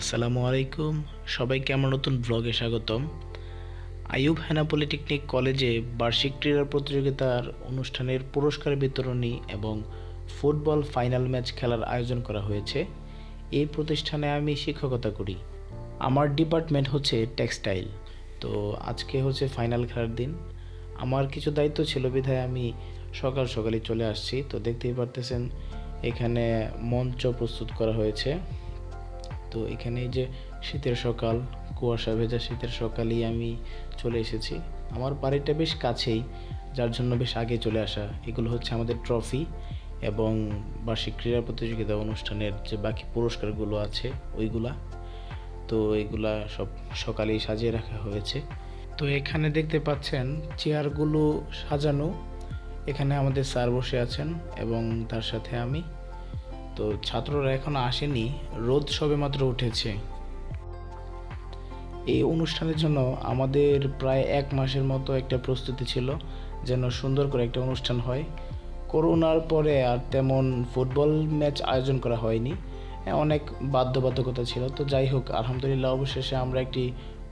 আসসালামু আলাইকুম। সবাইকে আমার নতুন ব্লগে স্বাগতম। আইয়ুব হেনা পলিটেকনিক কলেজে বার্ষিক ক্রীড়া প্রতিযোগিতার অনুষ্ঠানের পুরস্কার বিতরণী এবং ফুটবল ফাইনাল ম্যাচ খেলার আয়োজন করা হয়েছে। এই প্রতিষ্ঠানে আমি শিক্ষকতা করি। আমার ডিপার্টমেন্ট হচ্ছে টেক্সটাইল। তো আজকে হচ্ছে ফাইনাল খেলার দিন। আমার কিছু দায়িত্ব ছিল বিধায় আমি সকাল সকালই চলে আসছি। তো দেখতেই পারতেছেন এখানে মঞ্চ প্রস্তুত করা হয়েছে। তো এখানে এই যে শীতের সকাল, কুয়াশা ভেজা শীতের সকালেই আমি চলে এসেছি। আমার বাড়িটা বেশ কাছেই, যার জন্য বেশ আগে চলে আসা। এগুলো হচ্ছে আমাদের ট্রফি এবং বার্ষিক ক্রীড়া প্রতিযোগিতা অনুষ্ঠানের যে বাকি পুরস্কারগুলো আছে ওইগুলা। তো এগুলা সব সকালেই সাজিয়ে রাখা হয়েছে। তো এখানে দেখতে পাচ্ছেন চেয়ারগুলো সাজানো। এখানে আমাদের স্যার বসে আছেন এবং তার সাথে আমি। তো ছাত্ররা এখনো আসেনি, রোদ সবেমাত্র উঠেছে। এই অনুষ্ঠানের জন্য আমাদের প্রায় 1 মাসের মতো একটা প্রস্তুতি ছিল যেন সুন্দর করে একটা অনুষ্ঠান হয়। করোনার পরে আর তেমন ফুটবল ম্যাচ আয়োজন করা হয়নি, অনেক বাধ্যবাধকতা ছিল। তো যাই হোক, আলহামদুলিল্লাহ অবশেষে আমরা একটি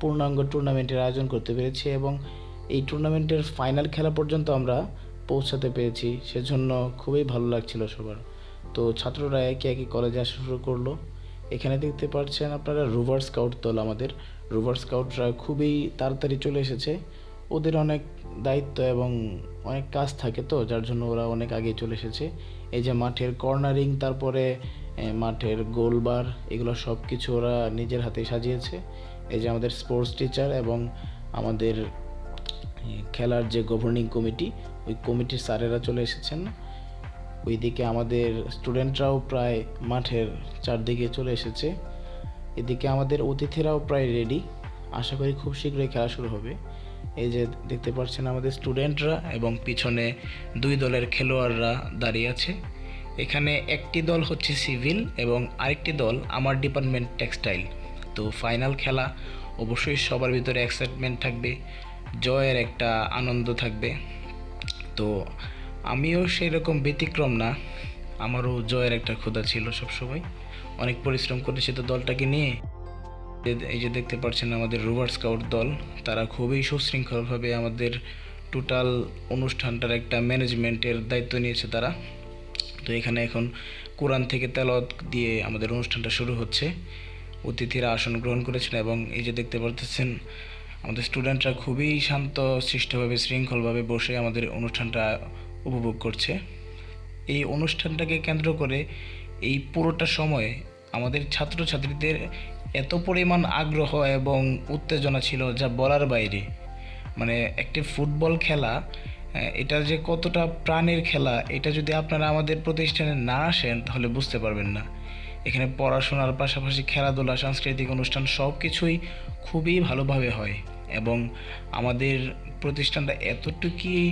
পূর্ণাঙ্গ টুর্নামেন্টের আয়োজন করতে পেরেছি এবং এই টুর্নামেন্টের ফাইনাল খেলা পর্যন্ত আমরা পৌঁছাতে পেরেছি। সেজন্য খুবই ভালো লাগছিল সবার। তো ছাত্ররা একে একে কলেজে আসা শুরু করলো। এখানে দেখতে পাচ্ছেন আপনারা রোভার স্কাউট দল। আমাদের রোভার স্কাউটরা খুবই তাড়াতাড়ি চলে এসেছে। ওদের অনেক দায়িত্ব এবং অনেক কাজ থাকে, তো যার জন্য ওরা অনেক আগে চলে এসেছে। এই যে মাঠের কর্নারিং, তারপরে মাঠের গোলবার, এগুলো সব কিছু ওরা নিজের হাতে সাজিয়েছে। এই যে আমাদের স্পোর্টস টিচার এবং আমাদের খেলার যে গভর্নিং কমিটি, ওই কমিটির স্যারেরা চলে এসেছেন। ওইদিকে আমাদের স্টুডেন্টরাও প্রায় মাঠের চারদিকে চলে এসেছে। এদিকে আমাদের অতিথিরাও প্রায় রেডি। আশা করি খুব শীঘ্রই খেলা শুরু হবে। এই যে দেখতে পাচ্ছেন আমাদের স্টুডেন্টরা এবং পিছনে 2 দলের খেলোয়াড়রা দাঁড়িয়ে আছে। এখানে একটি দল হচ্ছে সিভিল এবং আরেকটি দল আমার ডিপার্টমেন্ট টেক্সটাইল। তো ফাইনাল খেলা, অবশ্যই সবার ভিতরে এক্সাইটমেন্ট থাকবে, জয়ের একটা আনন্দ থাকবে। তো আমিও সেই রকম ব্যতিক্রম না, আমারও জয়ের একটা ক্ষুধা ছিল সবসময়। অনেক পরিশ্রম করেছি তো দলটাকে নিয়ে। এই যে দেখতে পাচ্ছেন আমাদের রোভার স্কাউট দল, তারা খুবই সুশৃঙ্খলভাবে আমাদের টোটাল অনুষ্ঠানটার একটা ম্যানেজমেন্টের দায়িত্ব নিয়েছে তারা। তো এখানে এখন কোরআন থেকে তেলাওয়াত দিয়ে আমাদের অনুষ্ঠানটা শুরু হচ্ছে। অতিথিরা আসন গ্রহণ করেছেন এবং এই যে দেখতে পাচ্ছেন আমাদের স্টুডেন্টরা খুবই শান্ত শিষ্টভাবে শৃঙ্খলভাবে বসে আমাদের অনুষ্ঠানটা উপভোগ করছে। এই অনুষ্ঠানটাকে কেন্দ্র করে এই পুরোটা সময় আমাদের ছাত্রছাত্রীদের এত পরিমাণ আগ্রহ এবং উত্তেজনা ছিল যা বলার বাইরে। মানে একটি ফুটবল খেলা, এটা যে কতটা প্রাণের খেলা, এটা যদি আপনারা আমাদের প্রতিষ্ঠানে না আসেন তাহলে বুঝতে পারবেন না। এখানে পড়াশোনার পাশাপাশি খেলাধুলা, সাংস্কৃতিক অনুষ্ঠান সব কিছুই খুবই ভালোভাবে হয় এবং আমাদের প্রতিষ্ঠানটা এতটুকুই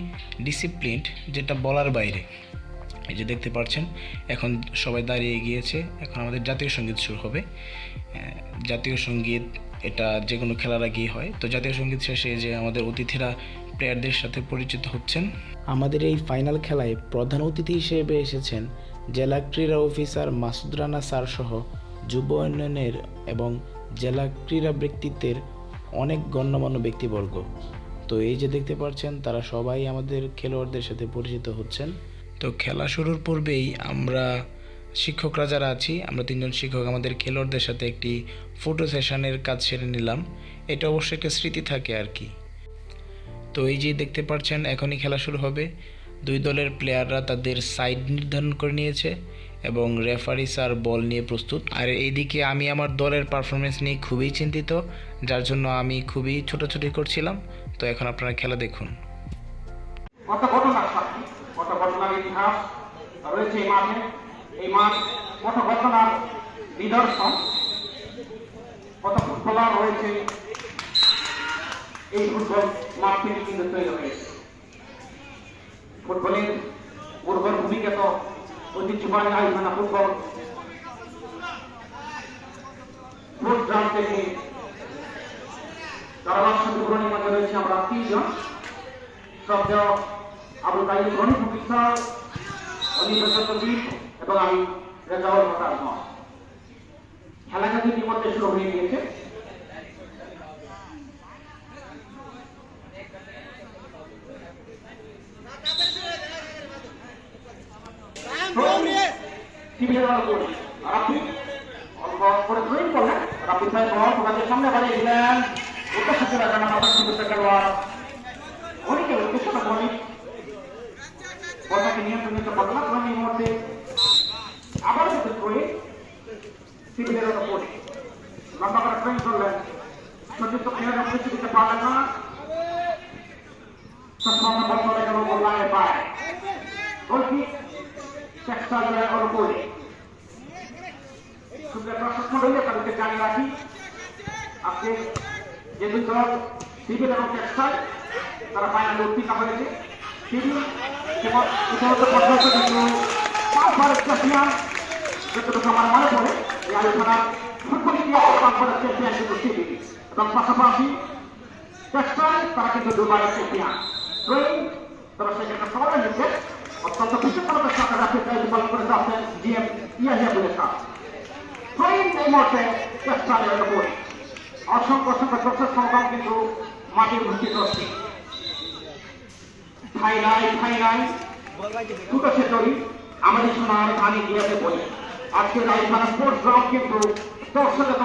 ডিসিপ্লিনড যেটা বলার বাইরে। এই যে দেখতে পাচ্ছেন এখন সবাই দাঁড়িয়ে গিয়েছে, এখন আমাদের জাতীয় সঙ্গীত শুরু হবে। জাতীয় সঙ্গীত এটা যে কোনো খেলার আগেই হয়। তো জাতীয় সঙ্গীত শেষে যে আমাদের অতিথিরা প্লেয়ারদের সাথে পরিচিত হচ্ছেন। আমাদের এই ফাইনাল খেলায় প্রধান অতিথি হিসেবে এসেছেন জেলা ক্রীড়া অফিসার মাসুদ রানা স্যার সহ যুব উন্নয়নের এবং জেলা ক্রীড়া ব্যক্তিত্বের অনেক গণ্যমান্য ব্যক্তিবর্গ। তো এই যে দেখতে পাচ্ছেন তারা সবাই আমাদের খেলোয়াড়দের সাথে পরিচিত হচ্ছেন। তো খেলা শুরুর পূর্বেই আমরা শিক্ষকরা যারা আছি, আমরা 3 জন শিক্ষক আমাদের খেলোয়াড়দের সাথে একটি ফটো সেশনের কাজ সেরে নিলাম। এটা অবশ্যই একটা স্মৃতি থাকে আর কি। তো এই যে দেখতে পাচ্ছেন এখনই খেলা শুরু হবে। 2 দলের প্লেয়াররা তাদের সাইড নির্ধারণ করে নিয়েছে এবং রেফারি স্যার বল নিয়ে প্রস্তুত। আর এইদিকে আমি আমার দলের পারফরমেন্স নিয়ে খুবই চিন্তিত, যার জন্য আমি খুবই ছোটাছুটি করছিলাম। তো এখন আপনারা খেলা দেখুন। কত ঘটনার সাক্ষী, কত ঘটনার ইতিহাস রয়েছে এই মাঠে। এই মাঠ কত ঘটনার নিদর্শন, কত ফুটবলার রয়েছে এই ফুটবল মাঠ থেকে কিন্তু তৈরি হয়েছে। ফুটবলের উর্বর ভূমিকা তো ঐতিহ্যবাহী আইভানা ফুটবল গ্রাম থেকে ধারাভাষ্যকে গ্রহণের মধ্যে রয়েছে আমরা 3 জন। শব্দ আবু তাইব গণিত প্রফেসর, অনিল এবং আমি রেজাউল হতার। খেলাকে কিন্তু ইতিমধ্যে শুরু হয়ে গিয়েছে। সামনে বাড়িয়ে দিলেন বলটাকে নিয়ন্ত্রণিত করলো না। এই মুহূর্তে আবার সিভিলের ওপর লম্বা করে ট্রেন করলেন, সতীর্থ খেলার উপস্থিত দিতে পারলেন না। বল চলে গেল গোল্লায় পায় গোলকি চেষ্টা ওর উপরে প্রশ্ন রইলে তাদেরকে জানিয়ে রাখি আজকে যে দুই দল সিভিল এবং টেক্সটাইল তারা ফাইনালে উত্তীর্ণ হয়েছে। সিভিল ইতিমধ্যে পর্যন্ত কিন্তু 5 বারের চ্যাম্পিয়ন, যতটুকু আমার মনে পড়ে এই আলোচনার ফুটবল ইতিহাসে 5 বারের চ্যাম্পিয়ন কিন্তু সিভিল এবং পাশাপাশি টেক্সটাইল তারা কিন্তু 2 বারের চ্যাম্পিয়ন। তারা সেখানে সবাই নিচ্ছে অত্যন্ত বিশেষতার সাথে রাখতে দায়িত্ব পালন করে যাচ্ছেন জিএম ইয়াহিয়া বুলের সাথে। এই মুহূর্তে টেক্সটাইলের উপরে অসংখ্য অসংখ্য দর্শক সমাগম কিন্তু মাটির ভর্তি করছে। ফাইনাল দুটো সেটরি আমাদের সময় আমি গিয়েছে বলি আজকে রাজধানী স্পোর্টস গ্রাউন্ড কিন্তু দর্শকের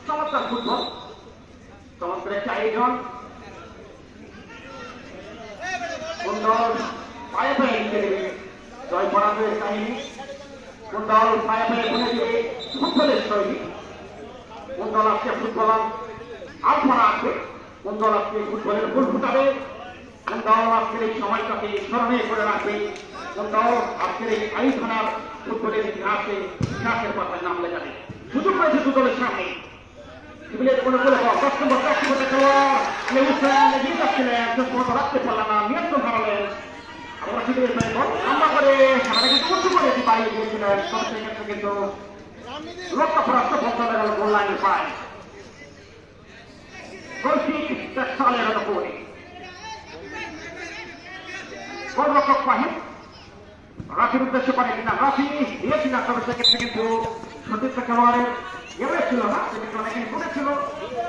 চমৎকার ফুটবল, চমৎকার একটি আয়োজন। কোন দল পায়ে পায়ে লিখে দেবে জয় পরাজয়ের কাহিনী, কোন দল পায়ে পায়ে বলে দেবে ফুটবলের শৈলী, কোন দল আজকে ফুটবলার আলফা রাখবে, কোন দল আজকে ফুটবলের ফুল ফুটাবে, কোন দল আজকের এই সময়টাকে স্মরণীয় করে রাখবে, কোন দল আজকের এই আইখানার ফুটবলের ইতিহাসের পাতায় নাম লেখাবে। সুযোগ রয়েছে দু দলের সামনে। কোনো কোনো 10 নম্বর খেলোয়াড় যাচ্ছিলেন, শেষ পর্যন্ত রাখতে পারলেন না, নিয়ন্ত্রণ হারালেন। আমরা শিবিরের লম্বা করে সামনে কিন্তু উঁচু করে বাড়িয়ে দিয়েছিলেন, সেক্ষেত্রে কিন্তু লক্ষ্য ফরাস্ত বন্ধ গেল গোল লাইনে পায় গোলকিক টেক্সটাইলের উপরে গোলরক্ষক পাহিন রাফির উদ্দেশ্য পারে কিনা, রাফি দিয়েছিলেন, তবে সেক্ষেত্রে কিন্তু সতীর্থ খেলোয়াড়ের এভাবে ছিল না, সেক্ষেত্রে অনেকদিন পড়েছিল,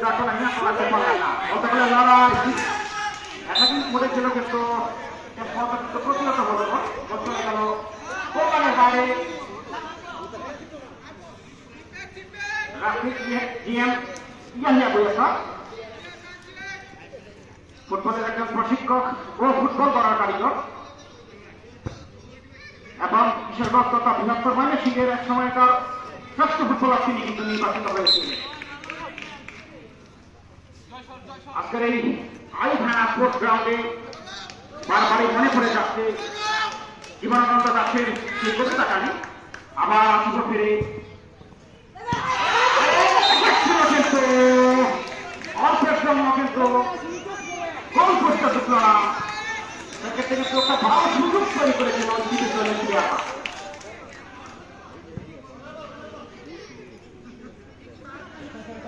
যার ফলে আমি চালাতে পারলাম না। বলতে গেলে লড়াই এতদিন পড়েছিল কিন্তু প্রতিহত হলো না, চলে গেল কোরবানের বাইরে। ফুটবলের একজন প্রশিক্ষক ও ফুটবল করার কারিগর এবং বিশেষজ্ঞ তথা বৃহত্তর ময়মনসিংহের এক সময়কার শ্রেষ্ঠ ফুটবলার তিনি কিন্তু নির্বাচিত হয়েছিলেন। আজকের এই আইখানা স্পোর্টস গ্রাউন্ডে বারবারই মনে পড়ে যাচ্ছে জীবনানন্দ দাসের সেই কবিতা গানে আবার আসিব ফিরে। কিন্তু অল্পের জন্য কিন্তু গোল করতে ঢুকল না, সেক্ষেত্রে কিন্তু একটা ভালো সুযোগ তৈরি করেছিল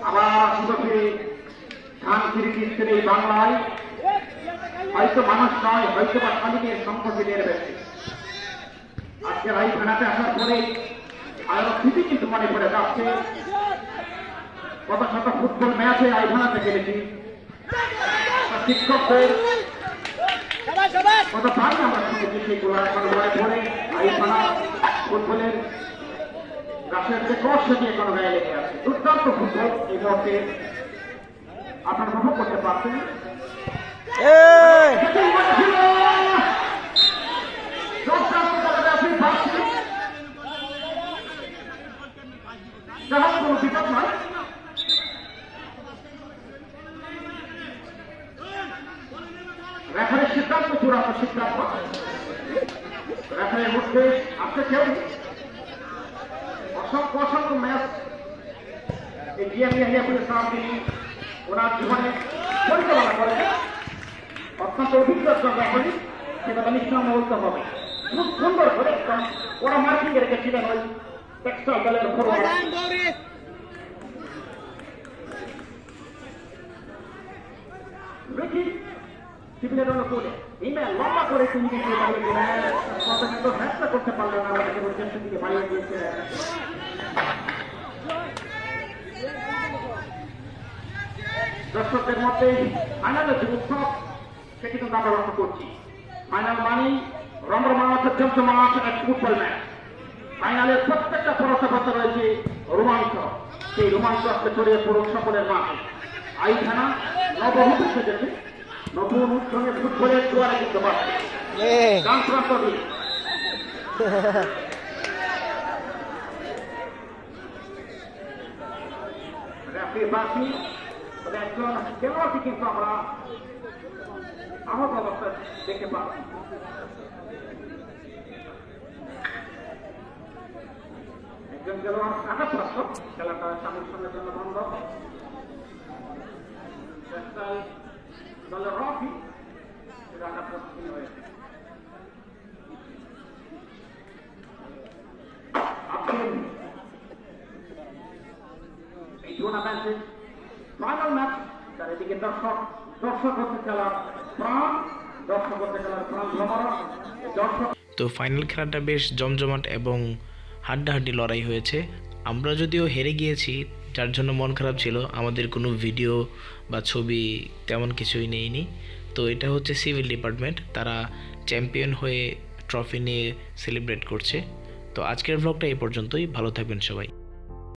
আবার আসিব ফিরে। ধান ফিরে এই বাংলায় হয়তো মানুষ নয়, হয়তো বা স্বাধীনের সংখ্যাধিনের ব্যক্তি। আজকে রাইখানাতে আসার পরে আরো স্মৃতি কিন্তু মনে পড়ে যাচ্ছে। কত শত ফুটবল ম্যাচে আইখানাতে খেলেছি, শিক্ষকদের কত ভাই আমরা শুনেছি, সেগুলো এখন মনে পড়ে। আইখানা ফুটবলের গাছের যে কষ দিয়ে কোনো গায়ে লেগে আছে। দুর্দান্ত ফুটবল এই মুহূর্তে আপনারা উপভোগ করতে পারছেন। কোনো বিপদ নয়, রেফারির সিদ্ধান্ত চূড়ান্ত সিদ্ধান্ত। রেফারির মধ্যে আসতে কেউ অসংখ্য অসংখ্য ম্যাচ এই জিয়ামিয়াহিয়াপুরের সাথে তিনি ওনার জীবনে পরিচালনা করেছেন। অত্যন্ত অভিজ্ঞ রেফারি, সেটা নিঃসন্দেহে বলতে হবে। খুব সুন্দর করে ওরা মার্কিংয়ে রেখেছিলেন ওই টেক্সটাইল দলের উপর। সিভিলের হলো কোলে ইমেল লম্বা করে তিনি দিকে বাড়িয়ে দিলেন কত কিন্তু ফেসলা করতে পারলেন না আমাদেরকে বলছেন দিকে বাড়িয়ে দিয়েছিলেন দর্শকদের মধ্যে ফাইনালের যে উৎসব সেটি কিন্তু আমরা লক্ষ্য করছি ফাইনাল মানেই রমরমাট জমজমাট এক ফুটবল ম্যাচ ফাইনালের প্রত্যেকটা পরশপথে রয়েছে রোমাঞ্চ সেই রোমাঞ্চ আসলে ছড়িয়ে পড়ুক সকলের মাঠে আইখানা নবহুত সেজেছে নতুন উদ্যমে ফুটবলের দুয়ারে কিন্তু পাচ্ছে গান প্রান্ত দিয়ে রেফারি বাসি তবে একজন খেলোয়াড়কে কিন্তু আমরা আহত অবস্থায় দেখতে পাচ্ছি একজন খেলোয়াড় আঘাতপ্রাপ্ত খেলাটা সামনের জন্য বন্ধ দলের রফি আঘাতপ্রাপ্ত হয়েছে এই টুর্নামেন্টের ফাইনাল ম্যাচ তার এদিকে দর্শক হচ্ছে খেলার প্রাণ দর্শক হচ্ছে খেলার প্রাণ ভ্রমণ দর্শক। তো ফাইনাল খেলাটা বেশ জমজমাট এবং হাড্ডাহাড্ডি লড়াই হয়েছে। আমরা যদিও হেরে গিয়েছি, যার জন্য মন খারাপ ছিল, আমাদের কোনো ভিডিও বা ছবি তেমন কিছুই নেইনি। তো এটা হচ্ছে সিভিল ডিপার্টমেন্ট, তারা চ্যাম্পিয়ন হয়ে ট্রফি নিয়ে সেলিব্রেট করছে। তো আজকের ব্লগটা এই পর্যন্তই, ভালো থাকবেন সবাই।